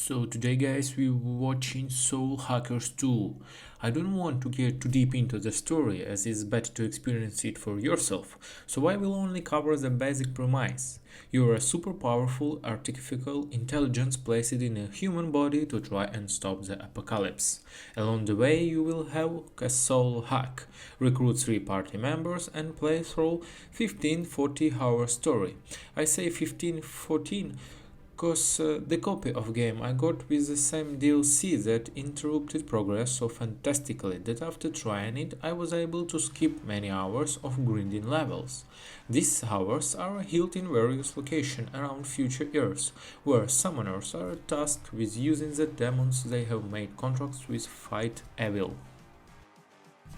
So today guys we're watching Soul Hackers 2. I don't want to get too deep into the story as it's better to experience it for yourself, so I will only cover the basic premise. You are a super powerful artificial intelligence placed in a human body to try and stop the apocalypse. Along the way you will have a soul hack, recruit 3 party members and play through 15-40 hour story. I say 15-14 cause the copy of game I got with the same DLC that interrupted progress so fantastically that after trying it I was able to skip many hours of grinding levels. These hours are held in various locations around future Earths, where summoners are tasked with using the demons they have made contracts with fight evil.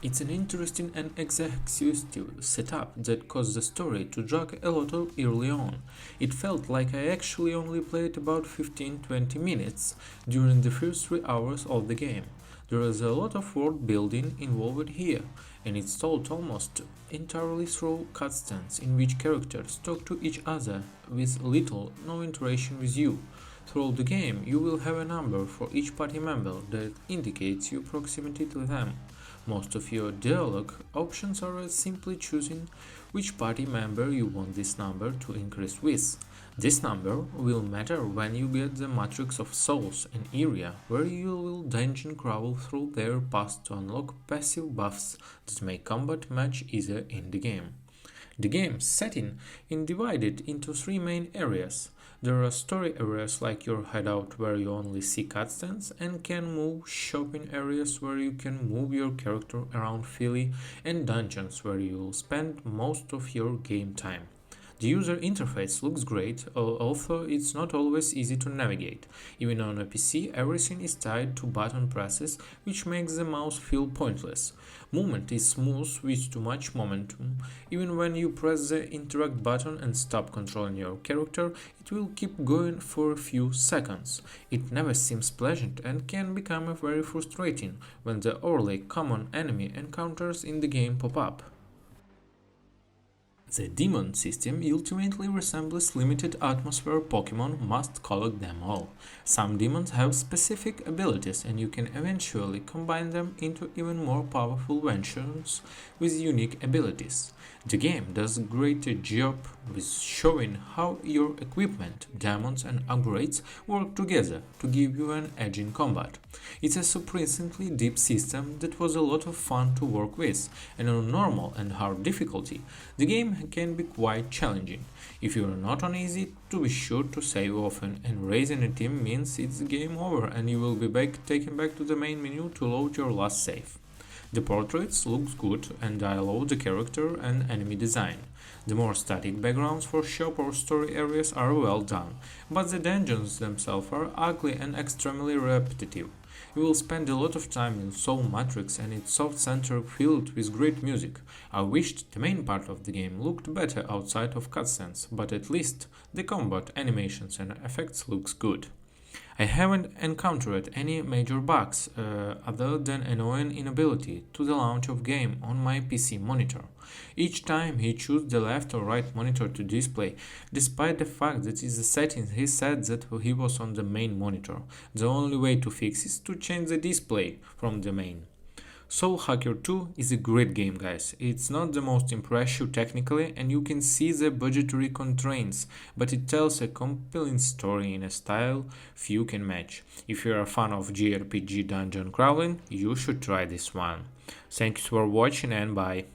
It's an interesting and exhaustive setup that caused the story to drag a little early on. It felt like I actually only played about 15-20 minutes during the first 3 hours of the game. There is a lot of world building involved here, and it's told almost entirely through cutscenes in which characters talk to each other with little no interaction with you. Throughout the game, you will have a number for each party member that indicates your proximity to them. Most of your dialogue options are simply choosing which party member you want this number to increase with. This number will matter when you get the Matrix of Souls, an area where you will dungeon crawl through their past to unlock passive buffs that make combat much easier in the game. The game's setting is divided into 3 main areas. There are story areas like your hideout where you only see cutscenes and can move, shopping areas where you can move your character around freely, and dungeons where you will spend most of your game time. The user interface looks great, although it's not always easy to navigate. Even on a PC, everything is tied to button presses, which makes the mouse feel pointless. Movement is smooth with too much momentum. Even when you press the interact button and stop controlling your character, it will keep going for a few seconds. It never seems pleasant and can become very frustrating when the overly common enemy encounters in the game pop up. The demon system ultimately resembles limited atmosphere Pokemon must collect them all. Some demons have specific abilities and you can eventually combine them into even more powerful versions with unique abilities. The game does a great job with showing how your equipment, demons and upgrades work together to give you an edge in combat. It's a surprisingly deep system that was a lot of fun to work with, and on normal and hard difficulty, the game can be quite challenging. If you are not on easy, to be sure to save often, and raising a team means it's game over and you will be taken back to the main menu to load your last save. The portraits looks good and I love the character and enemy design. The more static backgrounds for shop or story areas are well done, but the dungeons themselves are ugly and extremely repetitive. You will spend a lot of time in Soul Matrix and its soft center filled with great music. I wished the main part of the game looked better outside of cutscenes, but at least the combat, animations and effects looks good. I haven't encountered any major bugs other than annoying inability to the launch of game on my PC monitor. Each time he chose the left or right monitor to display, despite the fact that in the settings he said that he was on the main monitor. The only way to fix is to change the display from the main. Soul Hacker 2 is a great game, guys. It's not the most impressive technically and you can see the budgetary constraints, but it tells a compelling story in a style few can match. If you're a fan of JRPG dungeon crawling, you should try this one. Thanks for watching and bye.